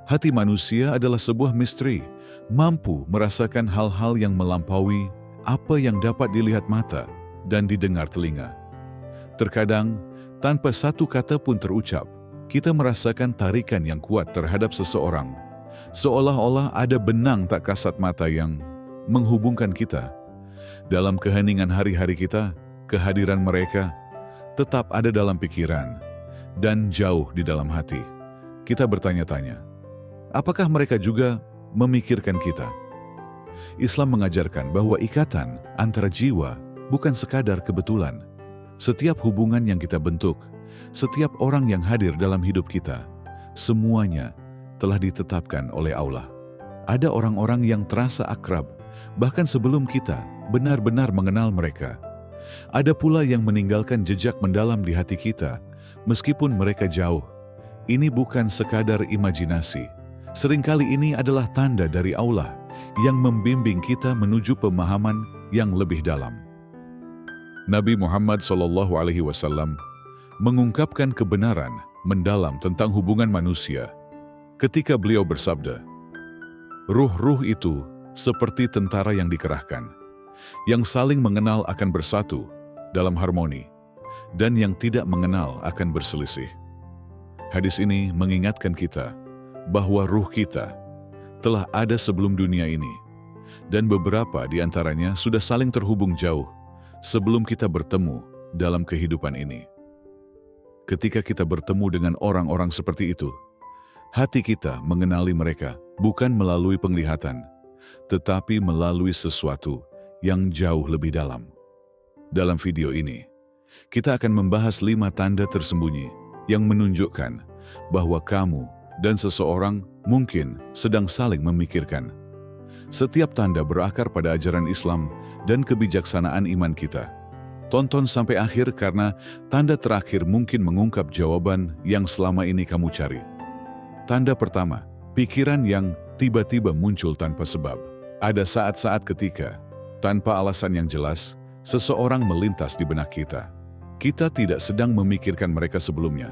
Hati manusia adalah sebuah misteri, mampu merasakan hal-hal yang melampaui apa yang dapat dilihat mata dan didengar telinga. Terkadang, tanpa satu kata pun terucap, kita merasakan tarikan yang kuat terhadap seseorang, seolah-olah ada benang tak kasat mata yang menghubungkan kita. Dalam keheningan hari-hari kita, kehadiran mereka tetap ada dalam pikiran dan jauh di dalam hati. Kita bertanya-tanya, apakah mereka juga memikirkan kita? Islam mengajarkan bahwa ikatan antara jiwa bukan sekadar kebetulan. Setiap hubungan yang kita bentuk, setiap orang yang hadir dalam hidup kita, semuanya telah ditetapkan oleh Allah. Ada orang-orang yang terasa akrab, bahkan sebelum kita benar-benar mengenal mereka. Ada pula yang meninggalkan jejak mendalam di hati kita, meskipun mereka jauh. Ini bukan sekadar imajinasi. Seringkali ini adalah tanda dari Allah yang membimbing kita menuju pemahaman yang lebih dalam. Nabi Muhammad SAW mengungkapkan kebenaran mendalam tentang hubungan manusia ketika beliau bersabda, "Ruh-ruh itu seperti tentara yang dikerahkan, yang saling mengenal akan bersatu dalam harmoni, dan yang tidak mengenal akan berselisih." Hadis ini mengingatkan kita bahwa ruh kita telah ada sebelum dunia ini, dan beberapa di antaranya sudah saling terhubung jauh sebelum kita bertemu dalam kehidupan ini. Ketika kita bertemu dengan orang-orang seperti itu, hati kita mengenali mereka bukan melalui penglihatan, tetapi melalui sesuatu yang jauh lebih dalam. Dalam video ini, kita akan membahas 5 tanda tersembunyi yang menunjukkan bahwa kamu dan seseorang mungkin sedang saling memikirkan. Setiap tanda berakar pada ajaran Islam dan kebijaksanaan iman kita. Tonton sampai akhir karena tanda terakhir mungkin mengungkap jawaban yang selama ini kamu cari. Tanda pertama, pikiran yang tiba-tiba muncul tanpa sebab. Ada saat-saat ketika, tanpa alasan yang jelas, seseorang melintas di benak kita. Kita tidak sedang memikirkan mereka sebelumnya.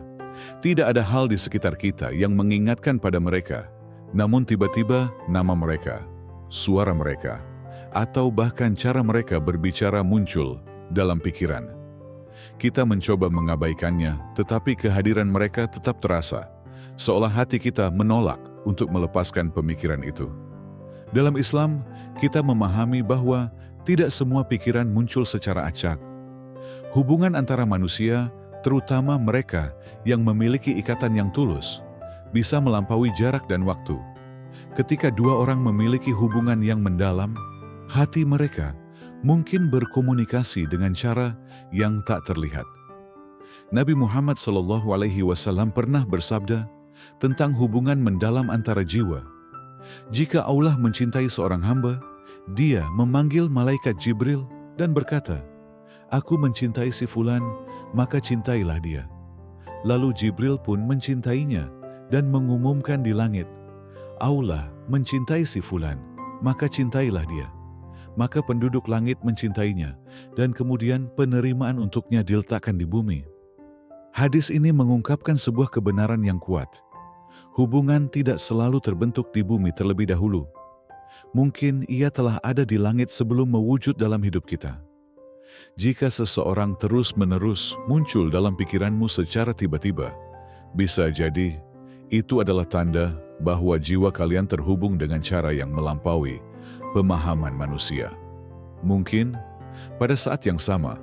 Tidak ada hal di sekitar kita yang mengingatkan pada mereka, namun tiba-tiba nama mereka, suara mereka, atau bahkan cara mereka berbicara muncul dalam pikiran. Kita mencoba mengabaikannya, tetapi kehadiran mereka tetap terasa, seolah hati kita menolak untuk melepaskan pemikiran itu. Dalam Islam, kita memahami bahwa tidak semua pikiran muncul secara acak. Hubungan antara manusia, terutama mereka yang memiliki ikatan yang tulus, bisa melampaui jarak dan waktu. Ketika dua orang memiliki hubungan yang mendalam, hati mereka mungkin berkomunikasi dengan cara yang tak terlihat. Nabi Muhammad SAW pernah bersabda tentang hubungan mendalam antara jiwa. Jika Allah mencintai seorang hamba, Dia memanggil malaikat Jibril dan berkata, "Aku mencintai si fulan, maka cintailah dia." Lalu Jibril pun mencintainya dan mengumumkan di langit, "Allah mencintai si fulan, maka cintailah dia." Maka penduduk langit mencintainya, dan kemudian penerimaan untuknya diletakkan di bumi. Hadis ini mengungkapkan sebuah kebenaran yang kuat. Hubungan tidak selalu terbentuk di bumi terlebih dahulu. Mungkin ia telah ada di langit sebelum mewujud dalam hidup kita. Jika seseorang terus-menerus muncul dalam pikiranmu secara tiba-tiba, bisa jadi itu adalah tanda bahwa jiwa kalian terhubung dengan cara yang melampaui pemahaman manusia. Mungkin pada saat yang sama,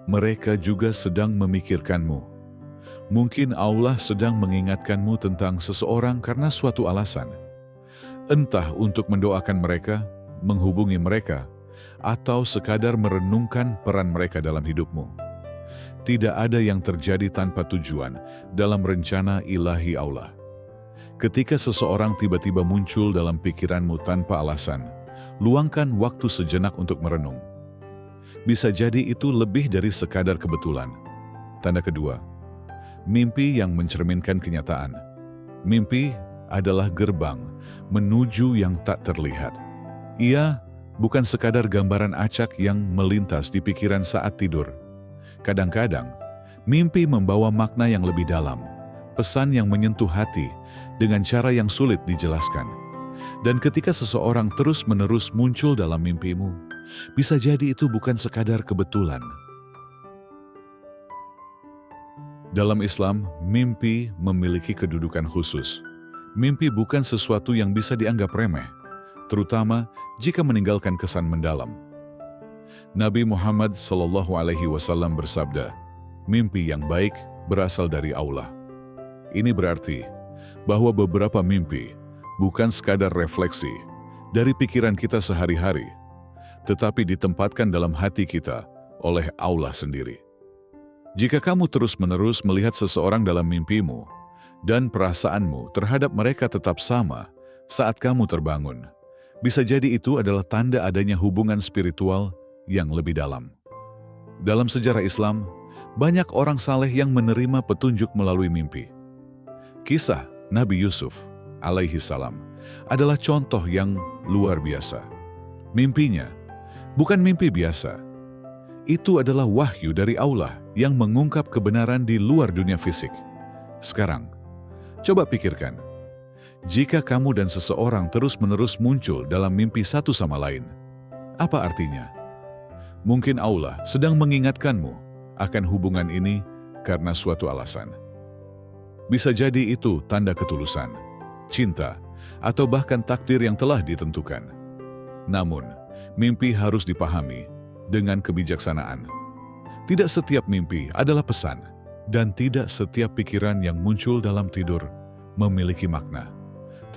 mereka juga sedang memikirkanmu. Mungkin Allah sedang mengingatkanmu tentang seseorang karena suatu alasan. Entah untuk mendoakan mereka, menghubungi mereka, atau sekadar merenungkan peran mereka dalam hidupmu. Tidak ada yang terjadi tanpa tujuan dalam rencana ilahi Allah. Ketika seseorang tiba-tiba muncul dalam pikiranmu tanpa alasan, luangkan waktu sejenak untuk merenung. Bisa jadi itu lebih dari sekadar kebetulan. Tanda kedua, mimpi yang mencerminkan kenyataan. Mimpi adalah gerbang menuju yang tak terlihat. Ia bukan sekadar gambaran acak yang melintas di pikiran saat tidur. Kadang-kadang, mimpi membawa makna yang lebih dalam, pesan yang menyentuh hati, dengan cara yang sulit dijelaskan. Dan ketika seseorang terus-menerus muncul dalam mimpimu, bisa jadi itu bukan sekadar kebetulan. Dalam Islam, mimpi memiliki kedudukan khusus. Mimpi bukan sesuatu yang bisa dianggap remeh, terutama jika meninggalkan kesan mendalam. Nabi Muhammad SAW bersabda, "Mimpi yang baik berasal dari Allah." Ini berarti bahwa beberapa mimpi bukan sekadar refleksi dari pikiran kita sehari-hari, tetapi ditempatkan dalam hati kita oleh Allah sendiri. Jika kamu terus-menerus melihat seseorang dalam mimpimu dan perasaanmu terhadap mereka tetap sama saat kamu terbangun, bisa jadi itu adalah tanda adanya hubungan spiritual yang lebih dalam. Dalam sejarah Islam, banyak orang saleh yang menerima petunjuk melalui mimpi. Kisah Nabi Yusuf alaihi salam adalah contoh yang luar biasa. Mimpinya bukan mimpi biasa. Itu adalah wahyu dari Allah yang mengungkap kebenaran di luar dunia fisik. Sekarang, coba pikirkan, jika kamu dan seseorang terus-menerus muncul dalam mimpi satu sama lain, apa artinya? Mungkin Allah sedang mengingatkanmu akan hubungan ini karena suatu alasan. Bisa jadi itu tanda ketulusan, cinta, atau bahkan takdir yang telah ditentukan. Namun, mimpi harus dipahami dengan kebijaksanaan. Tidak setiap mimpi adalah pesan, dan tidak setiap pikiran yang muncul dalam tidur memiliki makna.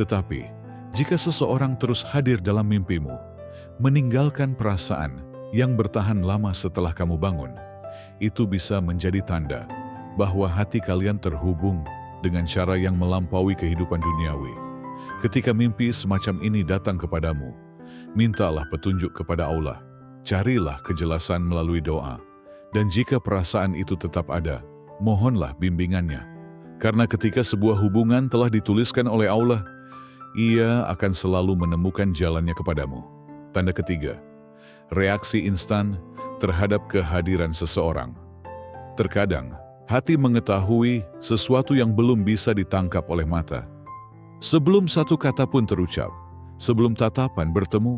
Tetapi, jika seseorang terus hadir dalam mimpimu, meninggalkan perasaan yang bertahan lama setelah kamu bangun, itu bisa menjadi tanda bahwa hati kalian terhubung dengan cara yang melampaui kehidupan duniawi. Ketika mimpi semacam ini datang kepadamu, mintalah petunjuk kepada Allah. Carilah kejelasan melalui doa, dan jika perasaan itu tetap ada, mohonlah bimbingannya. Karena ketika sebuah hubungan telah dituliskan oleh Allah, Ia akan selalu menemukan jalannya kepadamu. Tanda ketiga, reaksi instan terhadap kehadiran seseorang. Terkadang, hati mengetahui sesuatu yang belum bisa ditangkap oleh mata. Sebelum satu kata pun terucap, sebelum tatapan bertemu,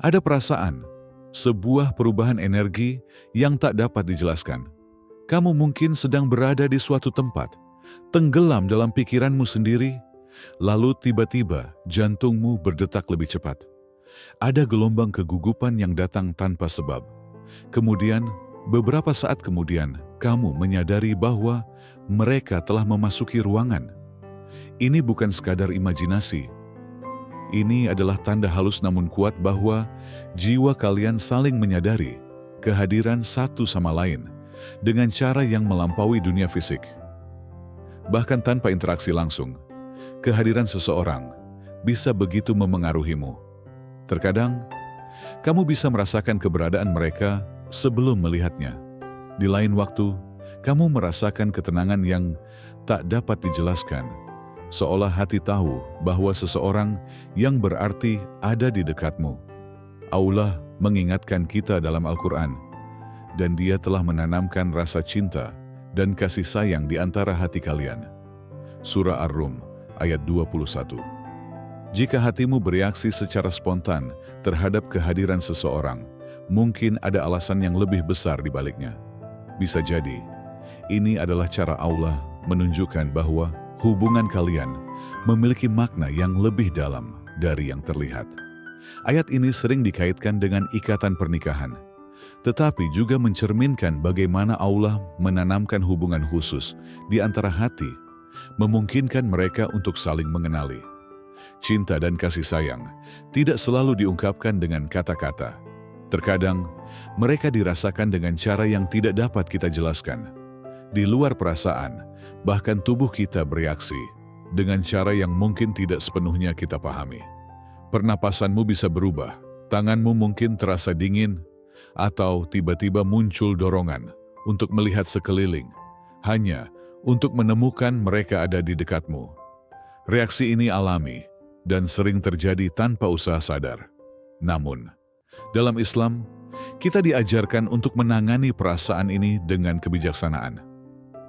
ada perasaan, sebuah perubahan energi yang tak dapat dijelaskan. Kamu mungkin sedang berada di suatu tempat, tenggelam dalam pikiranmu sendiri, lalu tiba-tiba jantungmu berdetak lebih cepat. Ada gelombang kegugupan yang datang tanpa sebab. Kemudian, beberapa saat kemudian, kamu menyadari bahwa mereka telah memasuki ruangan. Ini bukan sekadar imajinasi. Ini adalah tanda halus namun kuat bahwa jiwa kalian saling menyadari kehadiran satu sama lain dengan cara yang melampaui dunia fisik. Bahkan tanpa interaksi langsung, kehadiran seseorang bisa begitu memengaruhimu. Terkadang, kamu bisa merasakan keberadaan mereka sebelum melihatnya. Di lain waktu, kamu merasakan ketenangan yang tak dapat dijelaskan, seolah hati tahu bahwa seseorang yang berarti ada di dekatmu. Allah mengingatkan kita dalam Al-Quran, dan Dia telah menanamkan rasa cinta dan kasih sayang di antara hati kalian. Surah Ar-Rum, ayat 21. Jika hatimu bereaksi secara spontan terhadap kehadiran seseorang, mungkin ada alasan yang lebih besar di baliknya. Bisa jadi, ini adalah cara Allah menunjukkan bahwa hubungan kalian memiliki makna yang lebih dalam dari yang terlihat. Ayat ini sering dikaitkan dengan ikatan pernikahan, tetapi juga mencerminkan bagaimana Allah menanamkan hubungan khusus di antara hati, memungkinkan mereka untuk saling mengenali. Cinta dan kasih sayang tidak selalu diungkapkan dengan kata-kata. Terkadang, mereka dirasakan dengan cara yang tidak dapat kita jelaskan. Di luar perasaan, bahkan tubuh kita bereaksi dengan cara yang mungkin tidak sepenuhnya kita pahami. Pernapasanmu bisa berubah, tanganmu mungkin terasa dingin, atau tiba-tiba muncul dorongan untuk melihat sekeliling, hanya untuk menemukan mereka ada di dekatmu. Reaksi ini alami dan sering terjadi tanpa usaha sadar. Namun, dalam Islam, kita diajarkan untuk menangani perasaan ini dengan kebijaksanaan.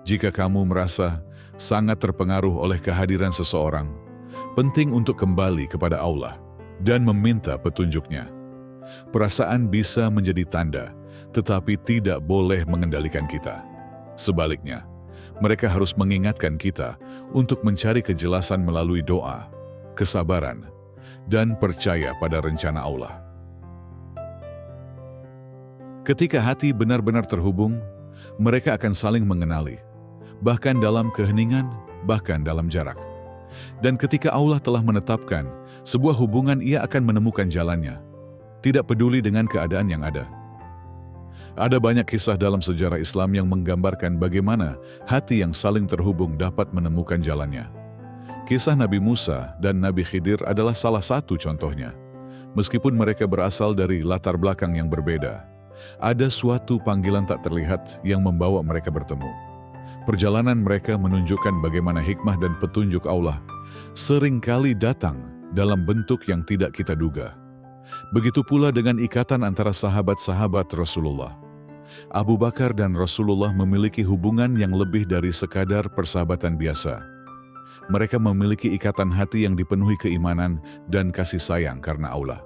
Jika kamu merasa sangat terpengaruh oleh kehadiran seseorang, penting untuk kembali kepada Allah dan meminta petunjuknya. Perasaan bisa menjadi tanda, tetapi tidak boleh mengendalikan kita. Sebaliknya, mereka harus mengingatkan kita untuk mencari kejelasan melalui doa, kesabaran, dan percaya pada rencana Allah. Ketika hati benar-benar terhubung, mereka akan saling mengenali, bahkan dalam keheningan, bahkan dalam jarak. Dan ketika Allah telah menetapkan sebuah hubungan, Ia akan menemukan jalannya, tidak peduli dengan keadaan yang ada. Ada banyak kisah dalam sejarah Islam yang menggambarkan bagaimana hati yang saling terhubung dapat menemukan jalannya. Kisah Nabi Musa dan Nabi Khidir adalah salah satu contohnya. Meskipun mereka berasal dari latar belakang yang berbeda, ada suatu panggilan tak terlihat yang membawa mereka bertemu. Perjalanan mereka menunjukkan bagaimana hikmah dan petunjuk Allah seringkali datang dalam bentuk yang tidak kita duga. Begitu pula dengan ikatan antara sahabat-sahabat Rasulullah. Abu Bakar dan Rasulullah memiliki hubungan yang lebih dari sekadar persahabatan biasa. Mereka memiliki ikatan hati yang dipenuhi keimanan dan kasih sayang karena Allah.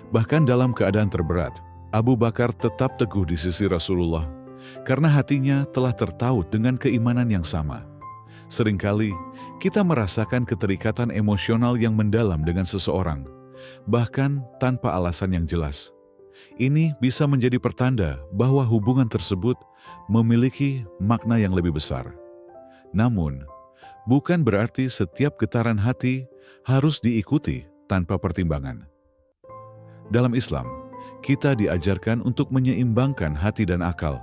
Bahkan dalam keadaan terberat, Abu Bakar tetap teguh di sisi Rasulullah karena hatinya telah tertaut dengan keimanan yang sama. Seringkali kita merasakan keterikatan emosional yang mendalam dengan seseorang, bahkan tanpa alasan yang jelas. Ini bisa menjadi pertanda bahwa hubungan tersebut memiliki makna yang lebih besar. Namun, bukan berarti setiap getaran hati harus diikuti tanpa pertimbangan. Dalam Islam, kita diajarkan untuk menyeimbangkan hati dan akal,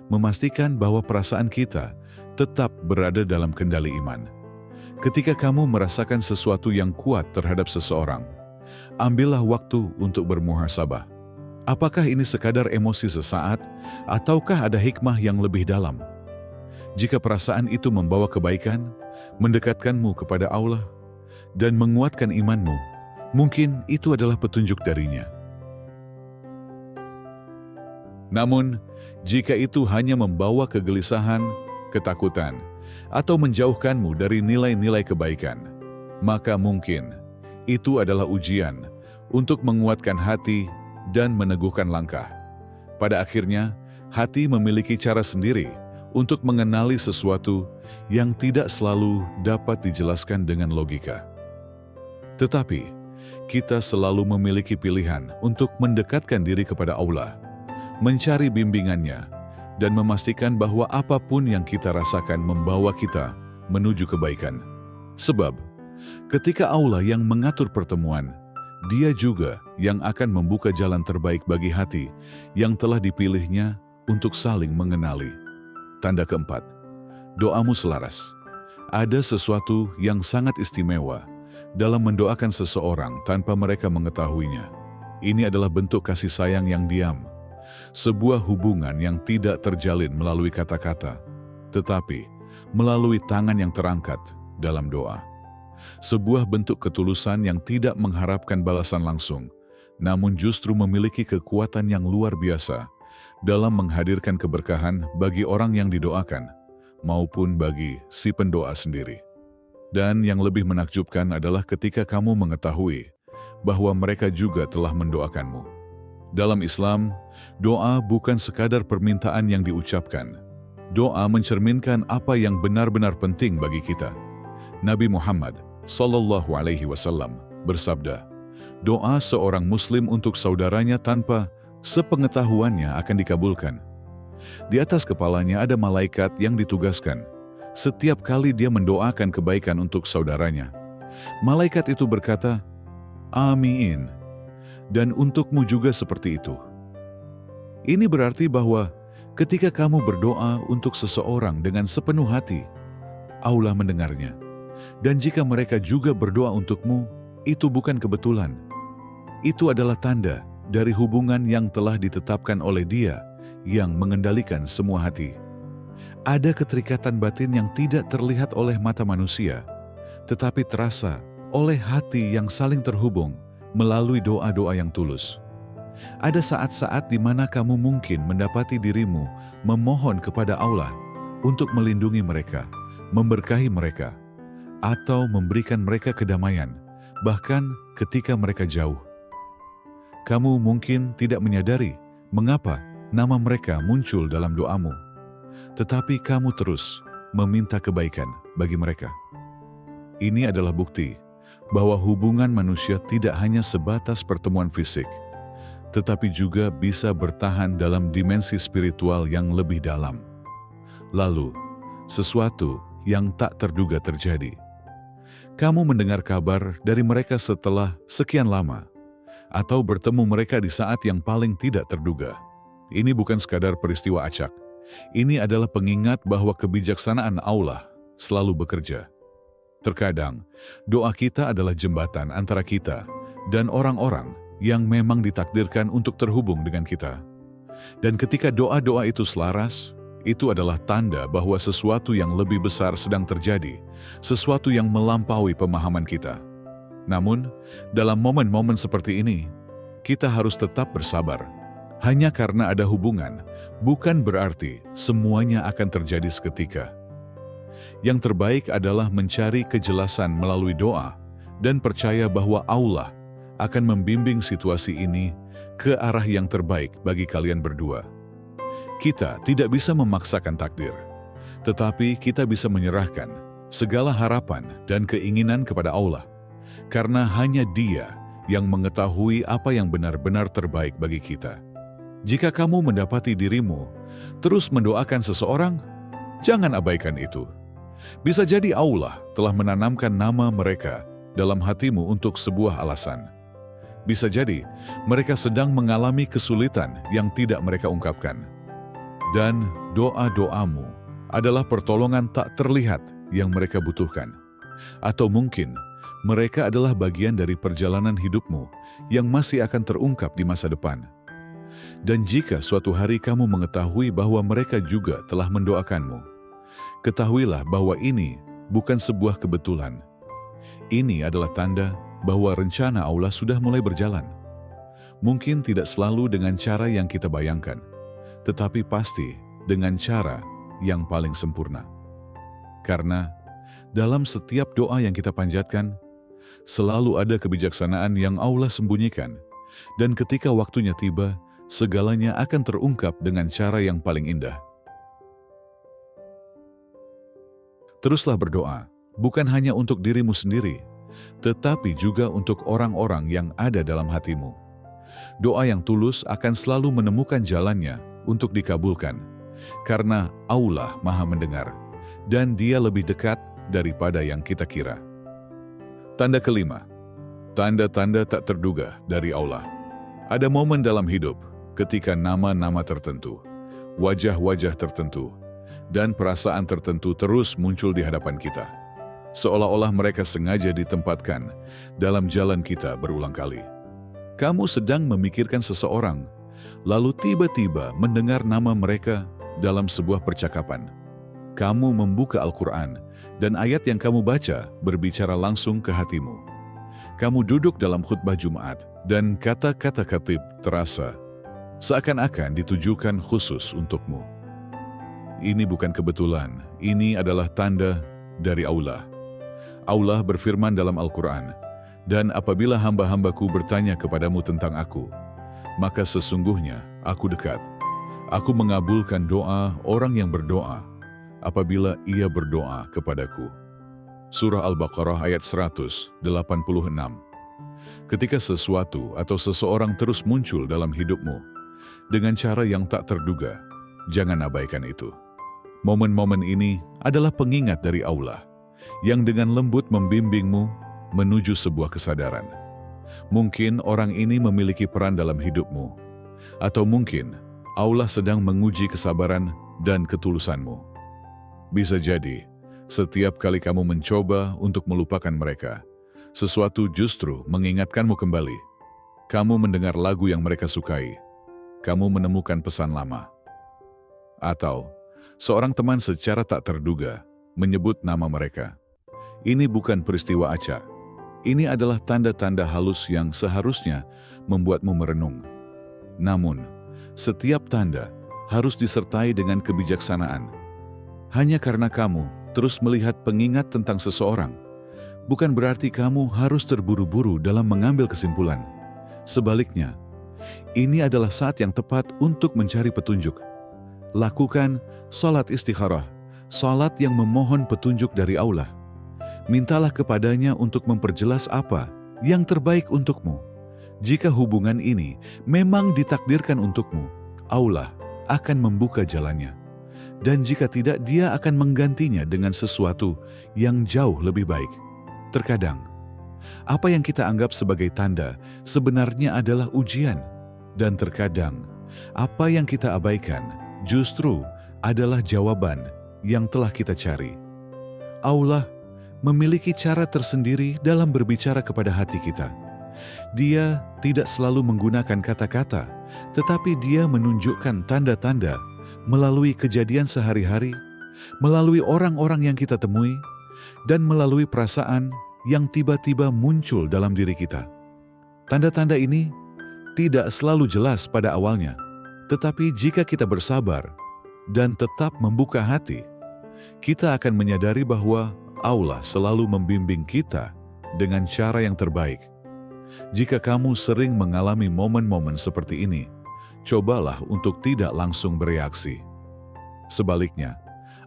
memastikan bahwa perasaan kita tetap berada dalam kendali iman. Ketika kamu merasakan sesuatu yang kuat terhadap seseorang, ambillah waktu untuk bermuhasabah. Apakah ini sekadar emosi sesaat, ataukah ada hikmah yang lebih dalam? Jika perasaan itu membawa kebaikan, mendekatkanmu kepada Allah, dan menguatkan imanmu, mungkin itu adalah petunjuk darinya. Namun, jika itu hanya membawa kegelisahan, ketakutan, atau menjauhkanmu dari nilai-nilai kebaikan, maka mungkin itu adalah ujian untuk menguatkan hati dan meneguhkan langkah. Pada akhirnya, hati memiliki cara sendiri untuk mengenali sesuatu yang tidak selalu dapat dijelaskan dengan logika. Tetapi, kita selalu memiliki pilihan untuk mendekatkan diri kepada Allah, mencari bimbingannya, dan memastikan bahwa apapun yang kita rasakan membawa kita menuju kebaikan. Sebab, ketika Allah yang mengatur pertemuan, Dia juga yang akan membuka jalan terbaik bagi hati yang telah dipilihnya untuk saling mengenali. Tanda keempat, doamu selaras. Ada sesuatu yang sangat istimewa dalam mendoakan seseorang tanpa mereka mengetahuinya. Ini adalah bentuk kasih sayang yang diam, sebuah hubungan yang tidak terjalin melalui kata-kata, tetapi melalui tangan yang terangkat dalam doa. Sebuah bentuk ketulusan yang tidak mengharapkan balasan langsung, namun justru memiliki kekuatan yang luar biasa dalam menghadirkan keberkahan bagi orang yang didoakan, maupun bagi si pendoa sendiri. Dan yang lebih menakjubkan adalah ketika kamu mengetahui bahwa mereka juga telah mendoakanmu. Dalam Islam, doa bukan sekadar permintaan yang diucapkan. Doa mencerminkan apa yang benar-benar penting bagi kita. Nabi Muhammad SAW bersabda, doa seorang muslim untuk saudaranya tanpa sepengetahuannya akan dikabulkan. Di atas kepalanya ada malaikat yang ditugaskan setiap kali dia mendoakan kebaikan untuk saudaranya. Malaikat itu berkata, "Amin." Dan untukmu juga seperti itu. Ini berarti bahwa ketika kamu berdoa untuk seseorang dengan sepenuh hati, Allah mendengarnya. Dan jika mereka juga berdoa untukmu, itu bukan kebetulan. Itu adalah tanda dari hubungan yang telah ditetapkan oleh Dia yang mengendalikan semua hati. Ada keterikatan batin yang tidak terlihat oleh mata manusia, tetapi terasa oleh hati yang saling terhubung melalui doa-doa yang tulus. Ada saat-saat di mana kamu mungkin mendapati dirimu memohon kepada Allah untuk melindungi mereka, memberkahi mereka, atau memberikan mereka kedamaian, bahkan ketika mereka jauh. Kamu mungkin tidak menyadari mengapa nama mereka muncul dalam doamu, tetapi kamu terus meminta kebaikan bagi mereka. Ini adalah bukti bahwa hubungan manusia tidak hanya sebatas pertemuan fisik, tetapi juga bisa bertahan dalam dimensi spiritual yang lebih dalam. Lalu, sesuatu yang tak terduga terjadi. Kamu mendengar kabar dari mereka setelah sekian lama, atau bertemu mereka di saat yang paling tidak terduga. Ini bukan sekadar peristiwa acak. Ini adalah pengingat bahwa kebijaksanaan Allah selalu bekerja. Terkadang, doa kita adalah jembatan antara kita dan orang-orang yang memang ditakdirkan untuk terhubung dengan kita. Dan ketika doa-doa itu selaras, itu adalah tanda bahwa sesuatu yang lebih besar sedang terjadi, sesuatu yang melampaui pemahaman kita. Namun, dalam momen-momen seperti ini, kita harus tetap bersabar. Hanya karena ada hubungan, bukan berarti semuanya akan terjadi seketika. Yang terbaik adalah mencari kejelasan melalui doa dan percaya bahwa Allah akan membimbing situasi ini ke arah yang terbaik bagi kalian berdua. Kita tidak bisa memaksakan takdir, tetapi kita bisa menyerahkan segala harapan dan keinginan kepada Allah, karena hanya Dia yang mengetahui apa yang benar-benar terbaik bagi kita. Jika kamu mendapati dirimu terus mendoakan seseorang, jangan abaikan itu. Bisa jadi Allah telah menanamkan nama mereka dalam hatimu untuk sebuah alasan. Bisa jadi mereka sedang mengalami kesulitan yang tidak mereka ungkapkan. Dan doa-doamu adalah pertolongan tak terlihat yang mereka butuhkan. Atau mungkin mereka adalah bagian dari perjalanan hidupmu yang masih akan terungkap di masa depan. Dan jika suatu hari kamu mengetahui bahwa mereka juga telah mendoakanmu, ketahuilah bahwa ini bukan sebuah kebetulan. Ini adalah tanda bahwa rencana Allah sudah mulai berjalan. Mungkin tidak selalu dengan cara yang kita bayangkan, tetapi pasti dengan cara yang paling sempurna. Karena dalam setiap doa yang kita panjatkan, selalu ada kebijaksanaan yang Allah sembunyikan, dan ketika waktunya tiba, segalanya akan terungkap dengan cara yang paling indah. Teruslah berdoa, bukan hanya untuk dirimu sendiri, tetapi juga untuk orang-orang yang ada dalam hatimu. Doa yang tulus akan selalu menemukan jalannya untuk dikabulkan, karena Allah Maha Mendengar, dan Dia lebih dekat daripada yang kita kira. Tanda kelima, tanda-tanda tak terduga dari Allah. Ada momen dalam hidup ketika nama-nama tertentu, wajah-wajah tertentu, dan perasaan tertentu terus muncul di hadapan kita. Seolah-olah mereka sengaja ditempatkan dalam jalan kita berulang kali. Kamu sedang memikirkan seseorang, lalu tiba-tiba mendengar nama mereka dalam sebuah percakapan. Kamu membuka Al-Quran, dan ayat yang kamu baca berbicara langsung ke hatimu. Kamu duduk dalam khutbah Jumat, dan kata-kata khatib terasa seakan-akan ditujukan khusus untukmu. Ini bukan kebetulan, ini adalah tanda dari Allah. Allah berfirman dalam Al-Quran, "Dan apabila hamba-hambaku bertanya kepadamu tentang aku, maka sesungguhnya aku dekat. Aku mengabulkan doa orang yang berdoa apabila ia berdoa kepadaku." Surah Al-Baqarah ayat 186. Ketika sesuatu atau seseorang terus muncul dalam hidupmu dengan cara yang tak terduga, jangan abaikan itu. Momen-momen ini adalah pengingat dari Allah yang dengan lembut membimbingmu menuju sebuah kesadaran. Mungkin orang ini memiliki peran dalam hidupmu, atau mungkin Allah sedang menguji kesabaran dan ketulusanmu. Bisa jadi, setiap kali kamu mencoba untuk melupakan mereka, sesuatu justru mengingatkanmu kembali. Kamu mendengar lagu yang mereka sukai, kamu menemukan pesan lama, atau seorang teman secara tak terduga menyebut nama mereka. Ini bukan peristiwa acak. Ini adalah tanda-tanda halus yang seharusnya membuatmu merenung. Namun, setiap tanda harus disertai dengan kebijaksanaan. Hanya karena kamu terus melihat pengingat tentang seseorang, bukan berarti kamu harus terburu-buru dalam mengambil kesimpulan. Sebaliknya, ini adalah saat yang tepat untuk mencari petunjuk. Lakukan salat istikharah, salat yang memohon petunjuk dari Allah. Mintalah kepadanya untuk memperjelas apa yang terbaik untukmu. Jika hubungan ini memang ditakdirkan untukmu, Allah akan membuka jalannya. Dan jika tidak, Dia akan menggantinya dengan sesuatu yang jauh lebih baik. Terkadang, apa yang kita anggap sebagai tanda sebenarnya adalah ujian. Dan terkadang, apa yang kita abaikan justru adalah jawaban yang telah kita cari. Allah memiliki cara tersendiri dalam berbicara kepada hati kita. Dia tidak selalu menggunakan kata-kata, tetapi Dia menunjukkan tanda-tanda melalui kejadian sehari-hari, melalui orang-orang yang kita temui, dan melalui perasaan yang tiba-tiba muncul dalam diri kita. Tanda-tanda ini tidak selalu jelas pada awalnya, tetapi jika kita bersabar dan tetap membuka hati, kita akan menyadari bahwa Allah selalu membimbing kita dengan cara yang terbaik. Jika kamu sering mengalami momen-momen seperti ini, cobalah untuk tidak langsung bereaksi. Sebaliknya,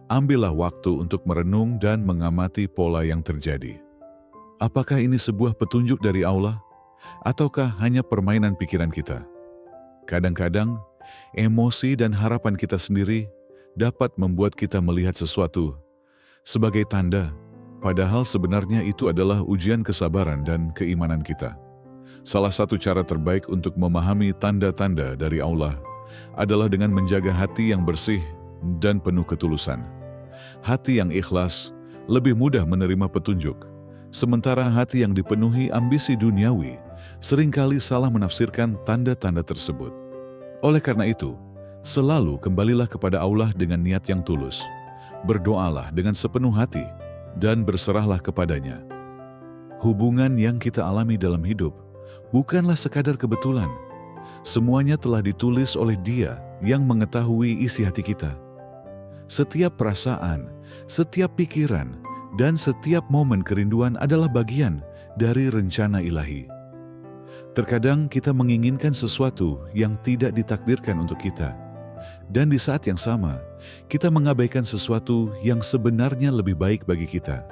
ambillah waktu untuk merenung dan mengamati pola yang terjadi. Apakah ini sebuah petunjuk dari Allah, ataukah hanya permainan pikiran kita? Kadang-kadang, emosi dan harapan kita sendiri dapat membuat kita melihat sesuatu sebagai tanda, padahal sebenarnya itu adalah ujian kesabaran dan keimanan kita. Salah satu cara terbaik untuk memahami tanda-tanda dari Allah adalah dengan menjaga hati yang bersih dan penuh ketulusan. Hati yang ikhlas lebih mudah menerima petunjuk, sementara hati yang dipenuhi ambisi duniawi seringkali salah menafsirkan tanda-tanda tersebut. Oleh karena itu, selalu kembalilah kepada Allah dengan niat yang tulus. Berdoalah dengan sepenuh hati dan berserahlah kepadanya. Hubungan yang kita alami dalam hidup bukanlah sekadar kebetulan. Semuanya telah ditulis oleh Dia yang mengetahui isi hati kita. Setiap perasaan, setiap pikiran, dan setiap momen kerinduan adalah bagian dari rencana ilahi. Terkadang kita menginginkan sesuatu yang tidak ditakdirkan untuk kita. Dan di saat yang sama, kita mengabaikan sesuatu yang sebenarnya lebih baik bagi kita.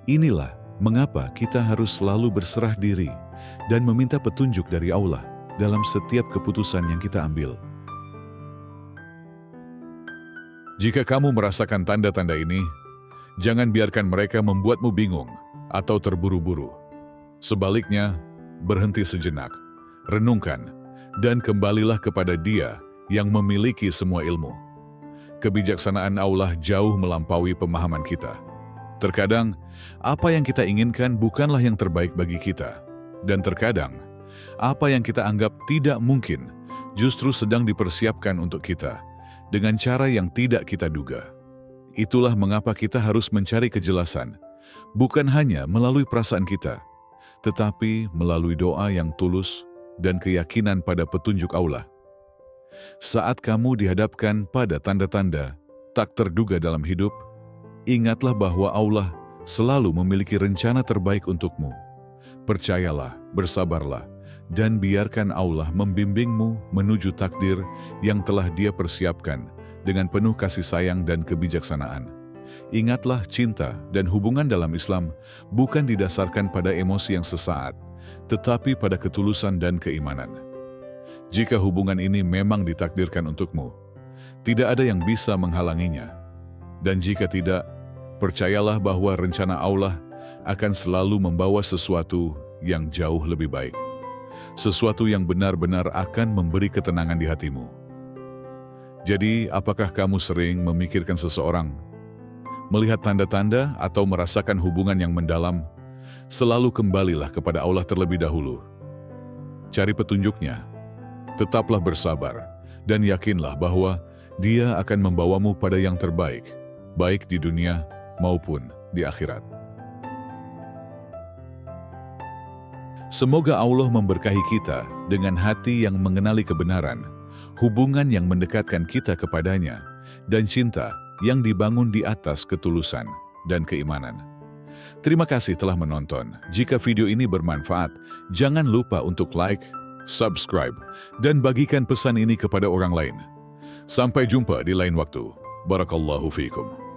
Inilah mengapa kita harus selalu berserah diri dan meminta petunjuk dari Allah dalam setiap keputusan yang kita ambil. Jika kamu merasakan tanda-tanda ini, jangan biarkan mereka membuatmu bingung atau terburu-buru. Sebaliknya, berhenti sejenak, renungkan, dan kembalilah kepada Dia yang memiliki semua ilmu. Kebijaksanaan Allah jauh melampaui pemahaman kita. Terkadang, apa yang kita inginkan bukanlah yang terbaik bagi kita. Dan terkadang, apa yang kita anggap tidak mungkin justru sedang dipersiapkan untuk kita dengan cara yang tidak kita duga. Itulah mengapa kita harus mencari kejelasan, bukan hanya melalui perasaan kita, tetapi melalui doa yang tulus dan keyakinan pada petunjuk Allah. Saat kamu dihadapkan pada tanda-tanda tak terduga dalam hidup, ingatlah bahwa Allah selalu memiliki rencana terbaik untukmu. Percayalah, bersabarlah, dan biarkan Allah membimbingmu menuju takdir yang telah Dia persiapkan dengan penuh kasih sayang dan kebijaksanaan. Ingatlah, cinta dan hubungan dalam Islam bukan didasarkan pada emosi yang sesaat, tetapi pada ketulusan dan keimanan. Jika hubungan ini memang ditakdirkan untukmu, tidak ada yang bisa menghalanginya. Dan jika tidak, percayalah bahwa rencana Allah akan selalu membawa sesuatu yang jauh lebih baik. Sesuatu yang benar-benar akan memberi ketenangan di hatimu. Jadi, apakah kamu sering memikirkan seseorang, melihat tanda-tanda atau merasakan hubungan yang mendalam? Selalu kembalilah kepada Allah terlebih dahulu. Cari petunjuknya, tetaplah bersabar, dan yakinlah bahwa Dia akan membawamu pada yang terbaik, baik di dunia maupun di akhirat. Semoga Allah memberkahi kita dengan hati yang mengenali kebenaran, hubungan yang mendekatkan kita kepadanya, dan cinta yang dibangun di atas ketulusan. dan keimanan. Terima kasih telah menonton. Jika video ini bermanfaat, jangan lupa untuk like, subscribe, dan bagikan pesan ini kepada orang lain. Sampai jumpa di lain waktu. Barakallahu fiikum.